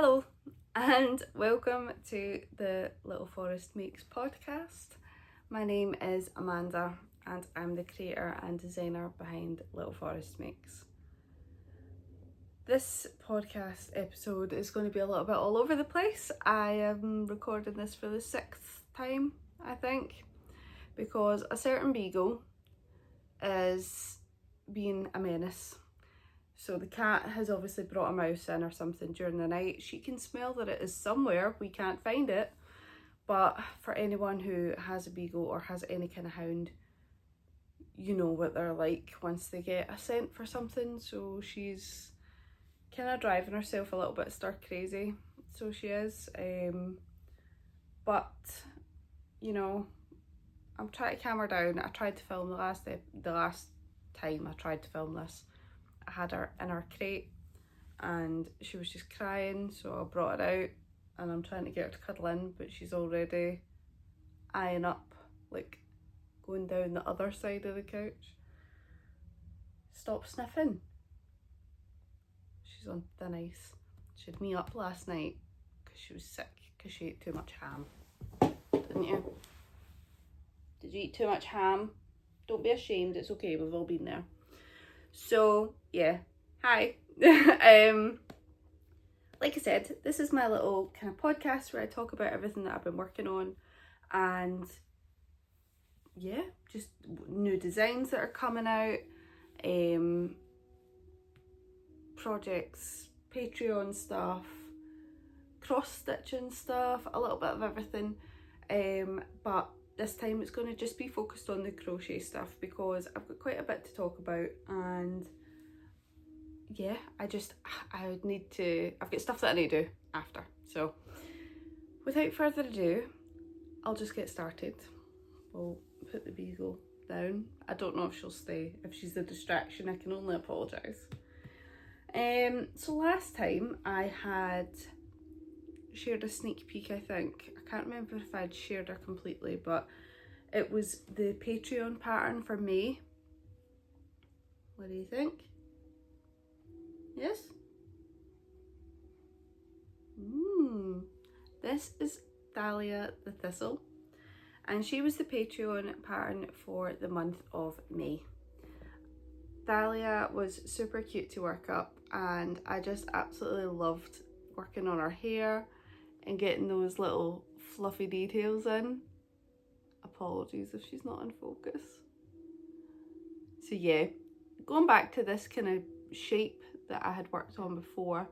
Hello and welcome to the Little Forest Makes podcast. My name is Amanda and I'm the creator and designer behind Little Forest Makes. This podcast episode is going to be a little bit all over the place. I am recording this for the 6th time, I think, because a certain beagle is being a menace. So the cat has obviously brought a mouse in or something during the night. She can smell that it is somewhere, we can't find it. But for anyone who has a beagle or has any kind of hound, you know what they're like once they get a scent for something. So she's kind of driving herself a little bit stir crazy. So she is. But, you know, I'm trying to calm her down. I tried to film the last time I tried to film this. I had her in her crate and she was just crying, so I brought her out and I'm trying to get her to cuddle in, but she's already eyeing up, like going down the other side of the couch. Stop sniffing. She's on thin ice. She had me up last night because she was sick because she ate too much ham. Didn't you? Did you eat too much ham? Don't be ashamed, it's okay, we've all been there. So yeah, hi. Like I said, this is my little kind of podcast where I talk about everything that I've been working on and yeah, just new designs that are coming out, projects, Patreon stuff, cross-stitching stuff, a little bit of everything, but this time it's going to just be focused on the crochet stuff because I've got quite a bit to talk about and yeah, I've got stuff that I need to do after. So without further ado, I'll just get started. We'll put the beagle down. I don't know if she'll stay. If she's a distraction, I can only apologise. So last time I had shared a sneak peek, I think. I can't remember if I'd shared her completely, but it was the Patreon pattern for May. What do you think? Yes? This is Dahlia the Thistle, and she was the Patreon pattern for the month of May. Dahlia was super cute to work up and I just absolutely loved working on her hair and getting those little fluffy details in. Apologies if she's not in focus. So yeah, going back to this kind of shape that I had worked on before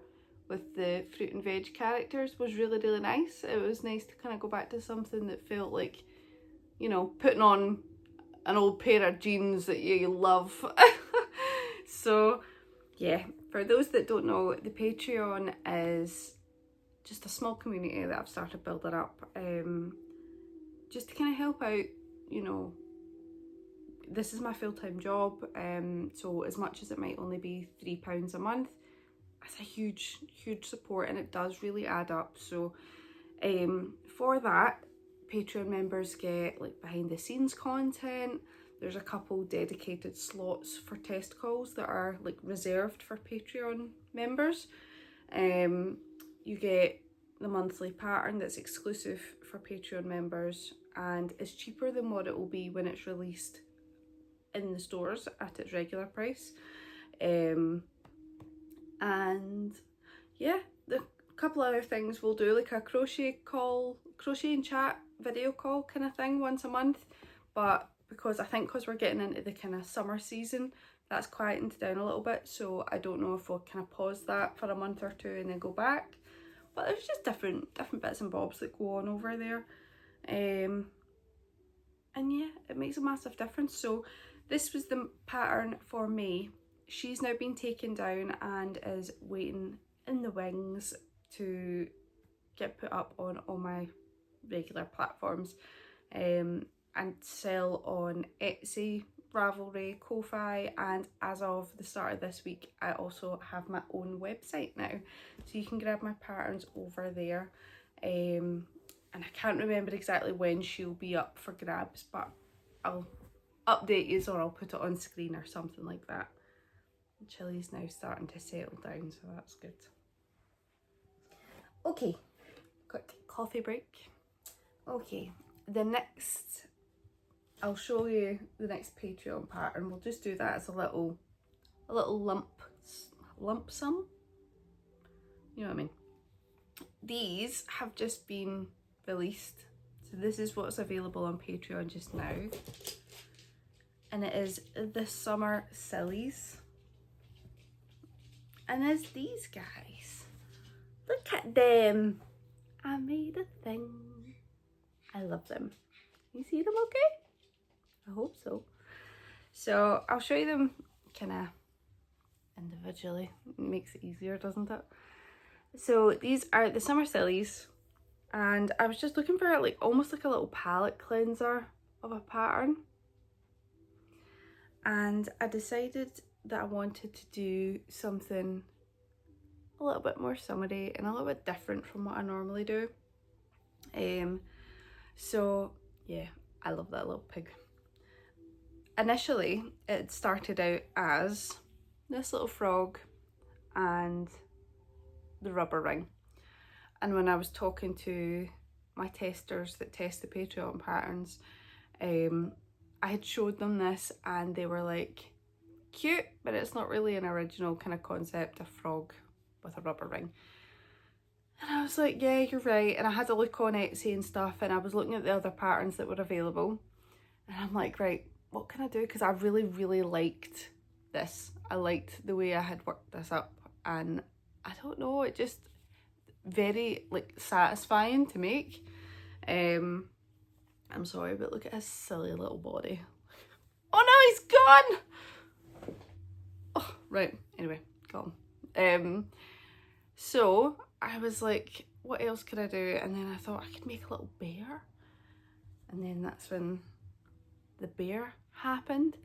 with the fruit and veg characters was really nice. It was nice to kind of go back to something that felt like, you know, putting on an old pair of jeans that you love. So yeah, for those that don't know, the Patreon is just a small community that I've started building up, just to kind of help out, you know, this is my full-time job, so as much as it might only be £3 a month, that's a huge support and it does really add up. So for that, Patreon members get like behind the scenes content. There's a couple dedicated slots for test calls that are like reserved for Patreon members. You get the monthly pattern that's exclusive for Patreon members and is cheaper than what it will be when it's released in the stores at its regular price. And yeah, the couple other things we'll do, like a crochet and chat video call kind of thing once a month, but because we're getting into the kind of summer season, that's quietened down a little bit, so I don't know if we'll kind of pause that for a month or two and then go back. But there's just different bits and bobs that go on over there, and yeah, it makes a massive difference. So this was the pattern for May. She's now been taken down and is waiting in the wings to get put up on all my regular platforms, and sell on Etsy, Ravelry, Ko-Fi, and as of the start of this week I also have my own website now, so you can grab my patterns over there. And I can't remember exactly when she'll be up for grabs, but I'll update you or I'll put it on screen or something like that. Chili's now starting to settle down, so that's good. Okay, quick coffee break. Okay, the next, I'll show you the next Patreon pattern. We'll just do that as a little lump sum. You know what I mean? These have just been released. So this is what's available on Patreon just now. And it is the Summer Sillies. And there's these guys. Look at them. I made a thing. I love them. You see them okay? I hope so. So I'll show you them kind of individually. It makes it easier, doesn't it? So these are the Summer Sillies. And I was just looking for like almost like a little palette cleanser of a pattern. And I decided that I wanted to do something a little bit more summery and a little bit different from what I normally do. So yeah, I love that little pig. Initially, it started out as this little frog and the rubber ring. And when I was talking to my testers that test the Patreon patterns, I had showed them this and they were like, cute, but it's not really an original kind of concept, a frog with a rubber ring. And I was like, yeah, you're right. And I had a look on Etsy and stuff, and I was looking at the other patterns that were available. And I'm like, right, what can I do? Because I really, really liked this. I liked the way I had worked this up. And I don't know, it just very like satisfying to make. I'm sorry, but look at his silly little body. Oh no, he's gone! Oh, right, anyway, got him. So I was like, what else could I do? And then I thought I could make a little bear. And then that's when the bear happened.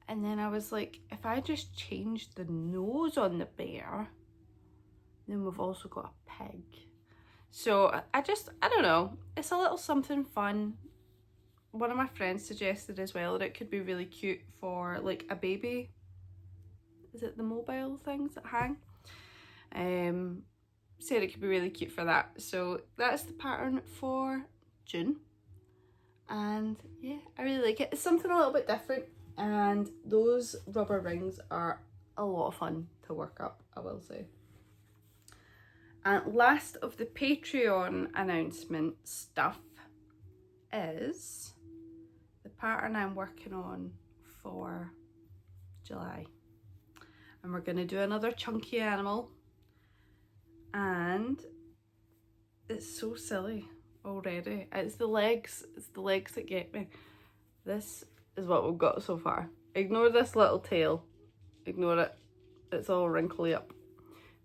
And then I was like, if I just changed the nose on the bear, then we've also got a pig. So I don't know, it's a little something fun. One of my friends suggested as well that it could be really cute for like a baby. Is it the mobile things that hang? Said it could be really cute for that. So that's the pattern for June. And yeah, I really like it. It's something a little bit different. And those rubber rings are a lot of fun to work up, I will say. And last of the Patreon announcement stuff is the pattern I'm working on for July. And we're going to do another chunky animal. And it's so silly already. It's the legs that get me. This is what we've got so far. Ignore this little tail. Ignore it. It's all wrinkly up.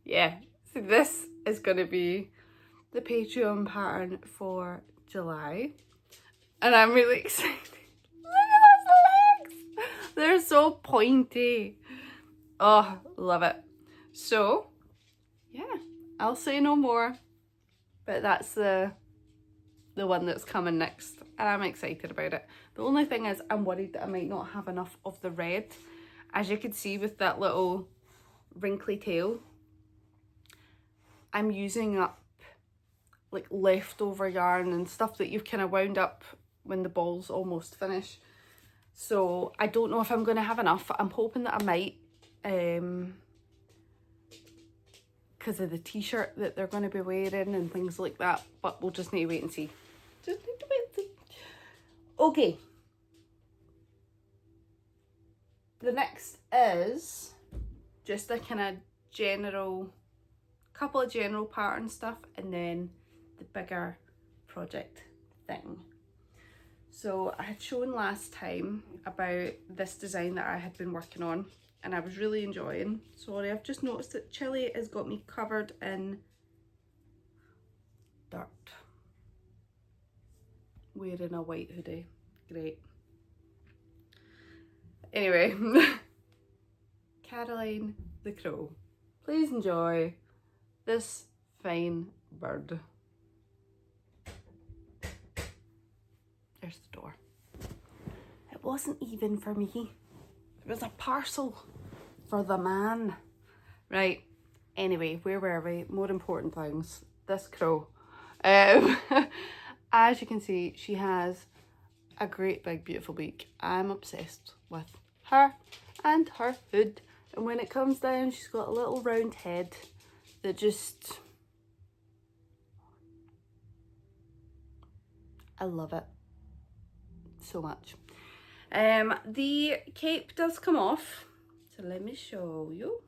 Yeah, so this is going to be the Patreon pattern for July. And I'm really excited. Look at those legs! They're so pointy. Oh, love it. So, yeah, I'll say no more. But that's the one that's coming next. And I'm excited about it. The only thing is I'm worried that I might not have enough of the red. As you can see with that little wrinkly tail, I'm using up like leftover yarn and stuff that you've kind of wound up when the ball's almost finished. So I don't know if I'm going to have enough. I'm hoping that I might, because of the t-shirt that they're going to be wearing and things like that. But we'll just need to wait and see. Just need to wait and see. Okay. The next is just a kind of couple of general pattern stuff, and then the bigger project thing. So I had shown last time about this design that I had been working on and I was really enjoying. Sorry, I've just noticed that Chili has got me covered in dirt. Wearing a white hoodie. Great. Anyway, Caroline the Crow. Please enjoy this fine bird. There's the door. It wasn't even for me. It was a parcel for the man. Right, anyway, where were we? More important things. this crow. As you can see, she has a great big beautiful beak. I'm obsessed with her and her hood. And when it comes down, she's got a little round head that just... I love it so much. The cape does come off, so let me show you.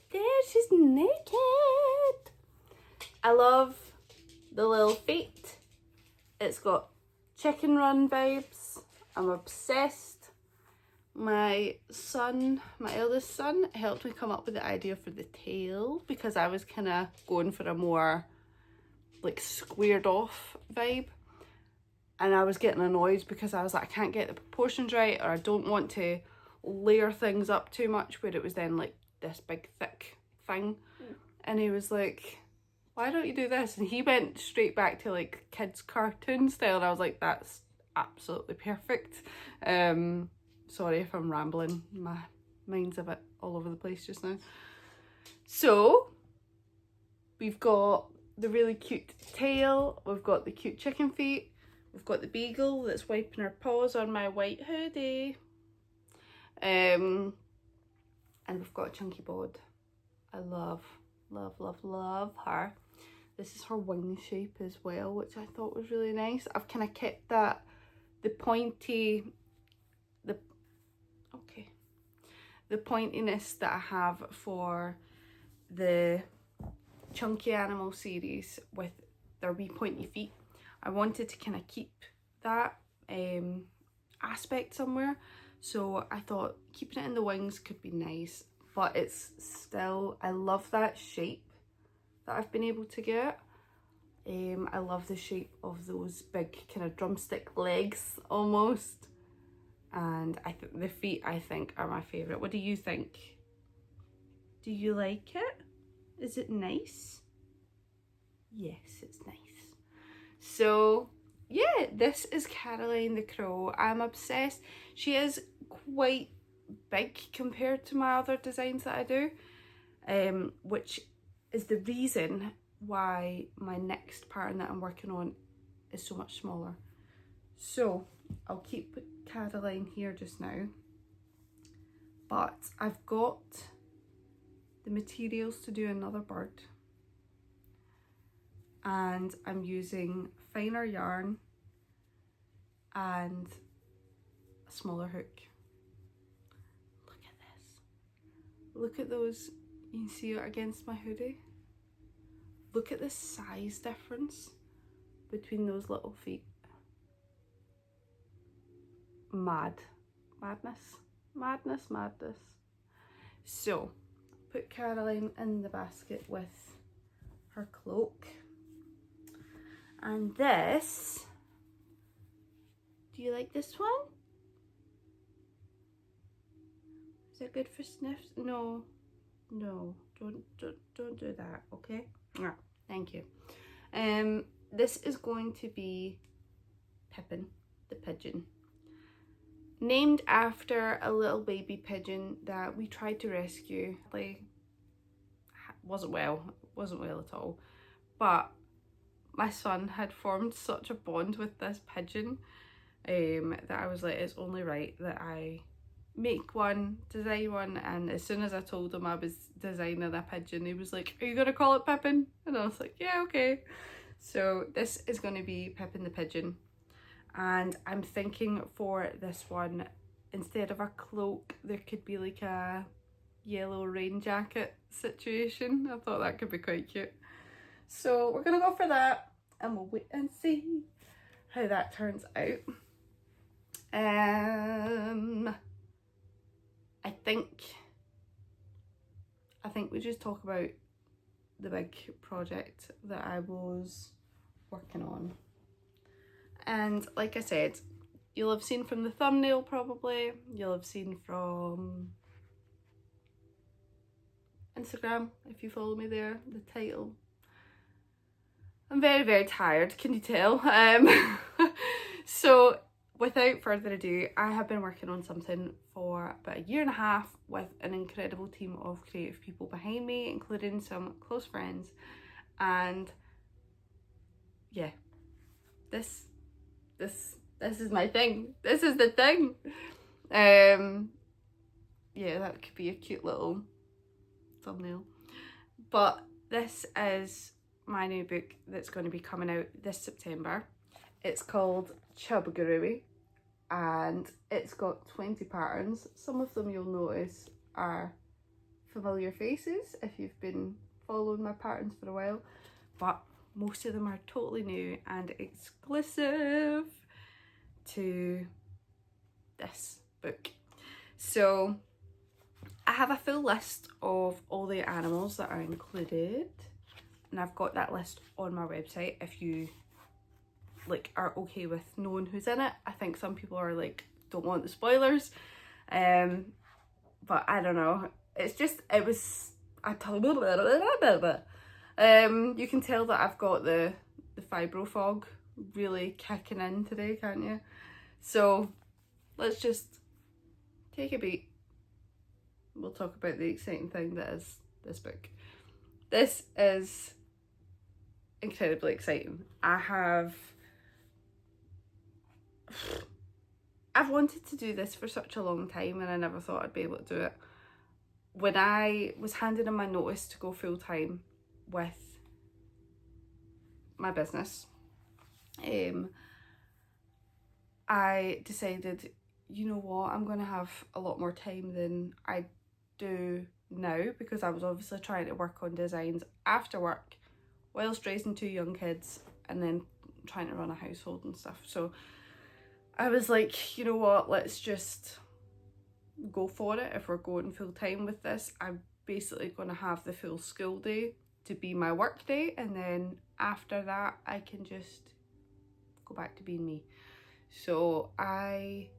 There she's naked. I love the little feet. It's got chicken run vibes. I'm obsessed. My son, my eldest son, helped me come up with the idea for the tail because I was kind of going for a more like squared off vibe. And I was getting annoyed because I was like, I can't get the proportions right, or I don't want to layer things up too much where it was then like this big thick thing. And he was like, why don't you do this? And he went straight back to like kids cartoon style, and I was like, that's absolutely perfect. Sorry if I'm rambling, my mind's a bit all over the place just now. So we've got the really cute tail, we've got the cute chicken feet, we've got the beagle that's wiping her paws on my white hoodie, and we've got a chunky bod. I love her. This is her wing shape as well, which I thought was really nice. I've kind of kept that, the pointiness that I have for the Chunky Animal series with their wee pointy feet. I wanted to kind of keep that aspect somewhere, so I thought keeping it in the wings could be nice, but it's still, I love that shape that I've been able to get. I love the shape of those big kind of drumstick legs almost, and the feet I think are my favourite. What do you think? Do you like it? Is it nice? Yes, it's nice. So yeah, this is Caroline the Crow. I'm obsessed. She is quite big compared to my other designs that I do, which is the reason why my next pattern that I'm working on is so much smaller. So I'll keep Caroline here just now, but I've got the materials to do another bird, and I'm using finer yarn and a smaller hook. Look at this. Look at those, you can see it against my hoodie. Look at the size difference between those little feet. Madness. So put Caroline in the basket with her cloak, and this, do you like this one? Is it good for sniffs? No, don't do that, okay? Thank you. This is going to be Pippin the pigeon, named after a little baby pigeon that we tried to rescue. Like, wasn't well at all, but my son had formed such a bond with this pigeon that I was like, it's only right that I make one, design one. And as soon as I told him I was designing a pigeon, he was like, are you gonna call it Pippin? And I was like, yeah, okay. So this is going to be Pippin the pigeon, and I'm thinking for this one, instead of a cloak, there could be like a yellow rain jacket situation. I thought that could be quite cute. So we're gonna go for that, and we'll wait and see how that turns out. I think we just talk about the big project that I was working on. And like I said, you'll have seen from the thumbnail probably, you'll have seen from Instagram if you follow me there, the title. I'm very, very tired, can you tell? So without further ado, I have been working on something for about a year and a half with an incredible team of creative people behind me, including some close friends, and yeah, this is my thing. This is the thing. Yeah, that could be a cute little thumbnail. But this is my new book that's going to be coming out this September. It's called Amigurumi, and it's got 20 patterns. Some of them you'll notice are familiar faces if you've been following my patterns for a while, but most of them are totally new and exclusive to this book. So I have a full list of all the animals that are included, and I've got that list on my website if you like are okay with knowing who's in it. I think some people are like, don't want the spoilers, but I don't know, it's just, it was you can tell that I've got the fibro fog really kicking in today, can't you? So let's just take a beat. We'll talk about the exciting thing that is this book. This is incredibly exciting. I've wanted to do this for such a long time, and I never thought I'd be able to do it. When I was handing in my notice to go full time with my business, I decided, you know what, I'm going to have a lot more time than I do now, because I was obviously trying to work on designs after work whilst raising 2 young kids and then trying to run a household and stuff. So I was like, you know what, let's just go for it. If we're going full time with this, I'm basically going to have the full school day to be my work day, and then after that I can just go back to being me. So I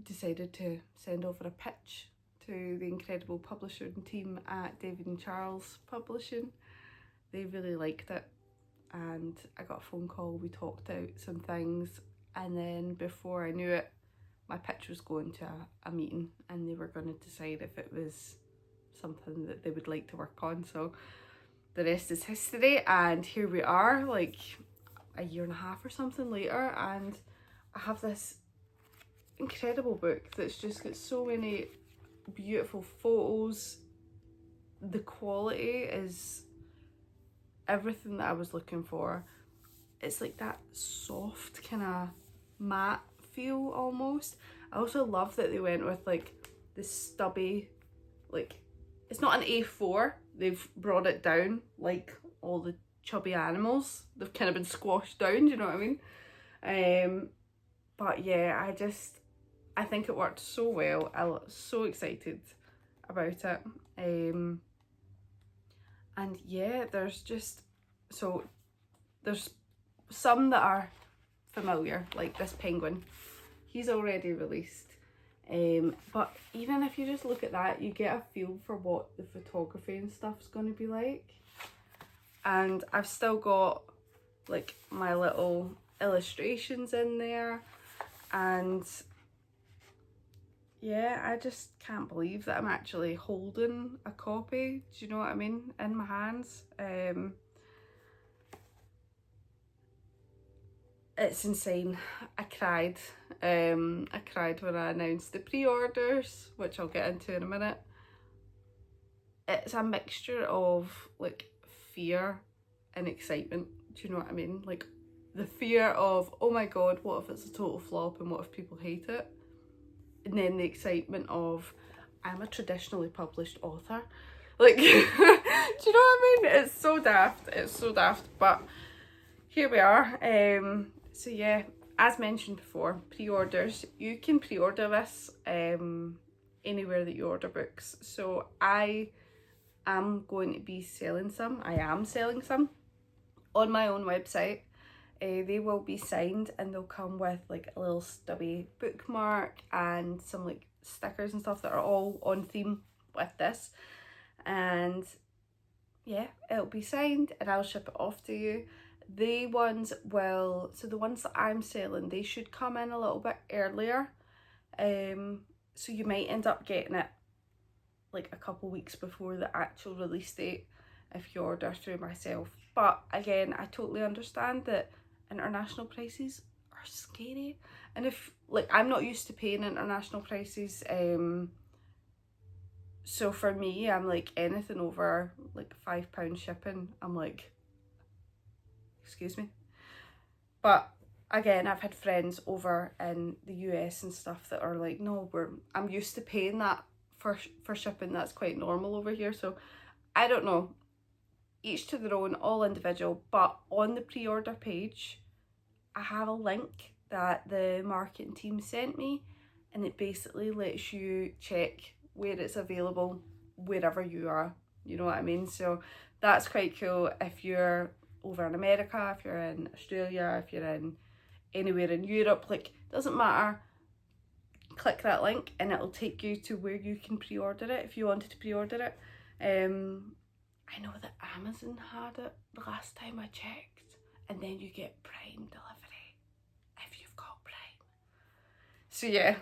decided to send over a pitch to the incredible publisher and team at David and Charles Publishing. They really liked it, and I got a phone call, we talked out some things, and then before I knew it, my pitch was going to a meeting, and they were going to decide if it was something that they would like to work on. So the rest is history, and here we are, like a year and a half or something later, and I have this incredible book that's just got so many beautiful photos. The quality is everything that I was looking for. It's like that soft kind of matte feel almost. I also love that they went with like this stubby, like it's not an A4, they've brought it down like all the chubby animals. They've kind of been squashed down, do you know what I mean? But yeah, I think it worked so well. I was so excited about it. And yeah, there's some that are familiar, like this penguin. He's already released. But even if you just look at that, you get a feel for what the photography and stuff's going to be like. And I've still got like my little illustrations in there, and yeah, I just can't believe that I'm actually holding a copy, do you know what I mean, in my hands. It's insane. I cried when I announced the pre-orders, which I'll get into in a minute. It's a mixture of like fear and excitement, do you know what I mean? Like the fear of, oh my god, what if it's a total flop and what if people hate it? And then the excitement of, I'm a traditionally published author. Like, do you know what I mean? It's so daft, but here we are. So yeah, as mentioned before, pre-orders. You can pre-order this anywhere that you order books. So I am going to be selling some. I am selling some on my own website. They will be signed, and they'll come with like a little stubby bookmark and some like stickers and stuff that are all on theme with this. And yeah, it'll be signed and I'll ship it off to you. the ones will, so the ones that I'm selling, they should come in a little bit earlier. So you might end up getting it like a couple weeks before the actual release date if you order through myself. But again, I totally understand that international prices are scary, and if like I'm not used to paying international prices, so for me, I'm like anything over like £5 shipping, I'm like, excuse me. But again, I've had friends over in the US and stuff that are like, no, I'm used to paying that for shipping. That's quite normal over here. So I don't know, each to their own, all individual. But on the pre-order page, I have a link that the marketing team sent me, and it basically lets you check where it's available wherever you are, you know what I mean? So that's quite cool. If you're over in America, if you're in Australia, if you're in anywhere in Europe, like, doesn't matter, click that link and it'll take you to where you can pre-order it if you wanted to pre-order it. I know that Amazon had it the last time I checked, and then you get Prime delivery if you've got Prime. So yeah,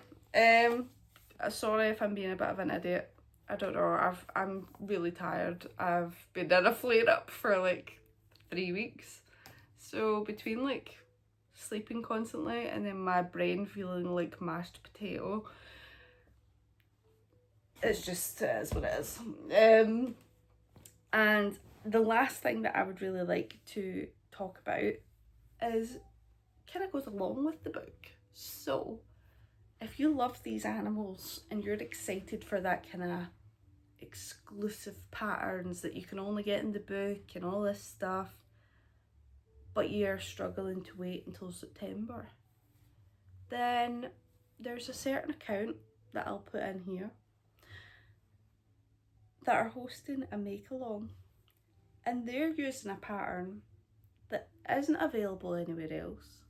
sorry if I'm being a bit of an idiot. I don't know, I'm really tired. I've been in a flare-up for like 3 weeks. So between like sleeping constantly and then my brain feeling like mashed potato, it's just, it is what it is. And the last thing that I would really like to talk about is kind of goes along with the book. So if you love these animals and you're excited for that kind of exclusive patterns that you can only get in the book and all this stuff, but you're struggling to wait until September, then there's a certain account that I'll put in here that are hosting a make-along, and they're using a pattern that isn't available anywhere else,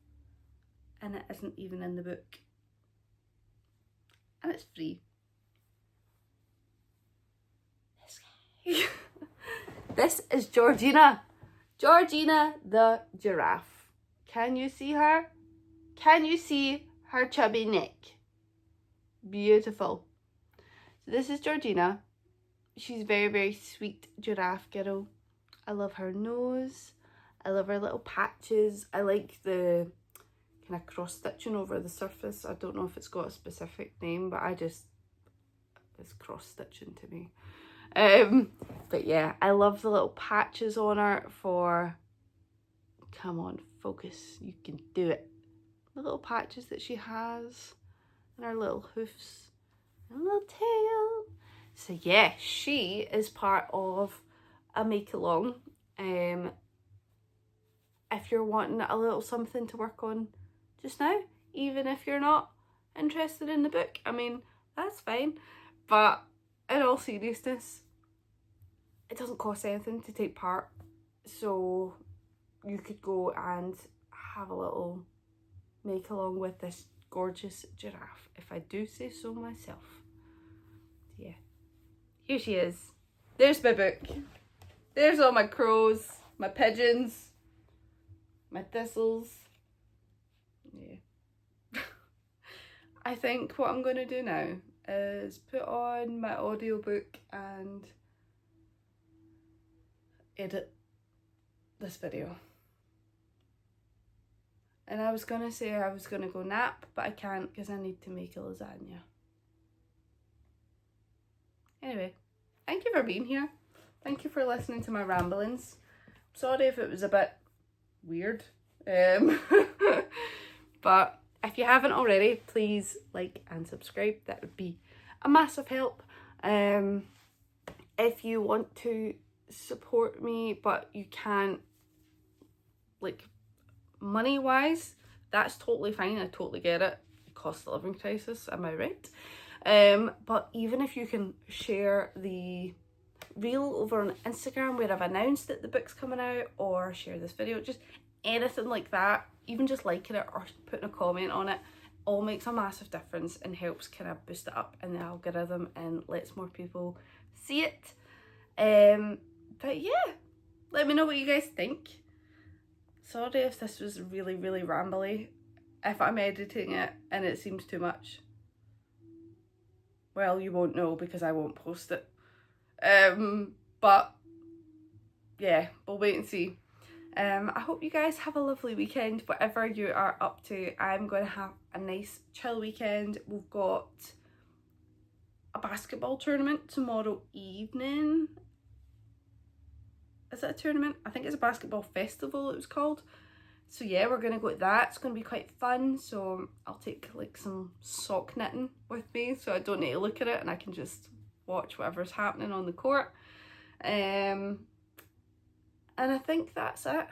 and it isn't even in the book, and it's free. This is Georgina. Georgina the giraffe. Can you see her? Can you see her chubby neck? Beautiful. So this is Georgina. She's very, very sweet giraffe girl. I love her nose. I love her little patches. I like the kind of cross stitching over the surface. I don't know if it's got a specific name, but it's cross stitching to me. But yeah, I love the little patches on her for, come on, focus, you can do it. The little patches that she has, and her little hoofs, and a little tail. So yeah, she is part of a make-along. If you're wanting a little something to work on just now, even if you're not interested in the book, I mean, that's fine. But in all seriousness, it doesn't cost anything to take part, so you could go and have a little make along with this gorgeous giraffe, if I do say so myself. Yeah, here she is. There's my book. There's all my crows, my pigeons, my thistles. Yeah. I think what I'm going to do now is put on my audiobook and edit this video. And I was gonna say I was gonna go nap, but I can't because I need to make a lasagna. Anyway, thank you for being here. Thank you for listening to my ramblings. Sorry if it was a bit weird. But if you haven't already, please like and subscribe. That would be a massive help. If you want to support me but you can't, like, money wise, that's totally fine. I totally get it. Cost of living crisis, am I right? But even if you can share the reel over on Instagram where I've announced that the book's coming out, or share this video, just anything like that, even just liking it or putting a comment on it, all makes a massive difference and helps kind of boost it up in the algorithm and lets more people see it. But yeah, let me know what you guys think. sorry if this was really, really rambly. If I'm editing it and it seems too much, well, you won't know because I won't post it. But yeah, we'll wait and see. I hope you guys have a lovely weekend, whatever you are up to. I'm going to have a nice chill weekend. We've got a basketball tournament tomorrow evening. Is it a tournament? I think it's a basketball festival it was called. So yeah, we're going to go to that. It's going to be quite fun. So I'll take like some sock knitting with me so I don't need to look at it and I can just watch whatever's happening on the court. And I think that's it.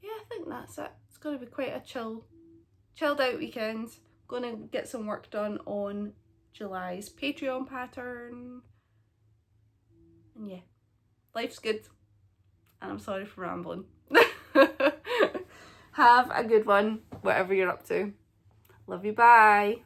Yeah, I think that's it. It's going to be quite a chilled out weekend. Going to get some work done on July's Patreon pattern. And yeah, life's good. And I'm sorry for rambling. Have a good one, whatever you're up to. Love you, bye.